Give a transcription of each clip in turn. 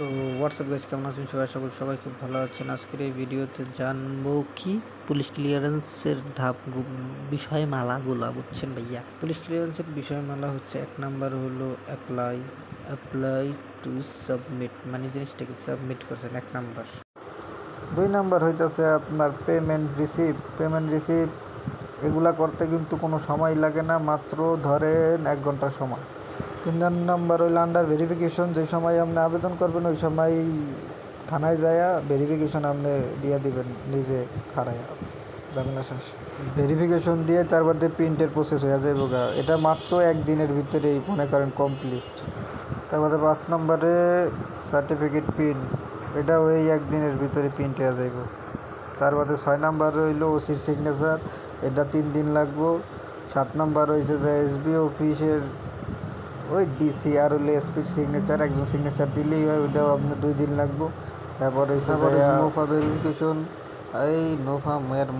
তো WhatsApp guys, কেমন আছেন সবাই? আশা করি সবাই খুব ভালো আছেন। আজকের এই ভিডিওতে জানবো কি পুলিশ ক্লিয়ারেন্সের বিষয় মালাগুলা, বুঝছেন ভাইয়া? পুলিশ ক্লিয়ারেন্সের বিষয় মালা হচ্ছে, 1 নাম্বার হলো অ্যাপ্লাই টু সাবমিট, মানে জিনিসটাকে সাবমিট করছেন 1 নাম্বার। 2 নাম্বার হইতেছে আপনার পেমেন্ট রিসিভ। এগুলা করতে কিন্তু কোনো সময় লাগে না, মাত্র ধরেন 1 ঘন্টা সময়। 3 নাম্বার হইল আন্ডার ভেরিফিকেশন। যে সময় আপনি আবেদন করবেন ওই সময় থানায় যায়া ভেরিফিকেশন আপনি দিয়ে দিবেন, নিজে খাড়াইয়া, ঝামেলা শেষ। ভেরিফিকেশন দিয়ে তারপর দিয়ে প্রিন্টের প্রসেস হয়ে যাবে, এটা মাত্র 1 দিনের ভিতরেই মনে করেন কমপ্লিট। তারপরে 5 নম্বরে সার্টিফিকেট প্রিন্ট, এটা ওই 1 দিনের ভিতরে প্রিন্ট হয়ে যাইব। তারপরে 6 নাম্বার হইল ওসির সিগনেচার, এটা 3 দিন লাগবো। 7 নাম্বার হয়েছে যে এসবি অফিসের ওই ডিসি আর হইলে এসপির সিগনেচার, একজন সিগনেচার দিলেই হয়, ওইটাও আপনার 2 দিন লাগবো। তারপর হয়েছে মোফা ভেরিফিকেশন, এই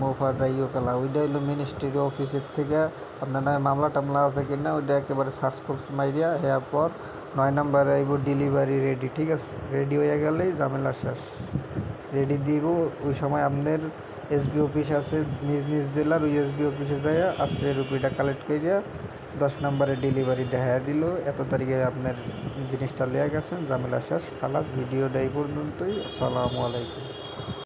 মোফা যাইও কালা, ওইটা হইলো মিনিস্ট্রি অফিসের থেকে আপনার নামে মামলা টামলা আছে কিনা ওইটা একেবারে সার্চ করছে মাইরিয়া। এরপর 9 নাম্বারে আইব ডেলিভারি রেডি। ঠিক আছে, রেডি হয়ে গেলেই ঝামেলা শেষ। রেডি দিব, ওই সময় আপনার এসবি অফিস আছে নিজ নিজ জেলার, ওই এসবি অফিসে যাইয়া আস্তে রুপিটা কালেক্ট করিয়া 10 নাম্বারে ডেলিভারি দেখা দিল, এত তারিখে আপনার জিনিসটা লিয়ে গেছেন, ঝামেলা শেষ, খালাস। ভিডিওটা এই পর্যন্তই। আসসালামু আলাইকুম।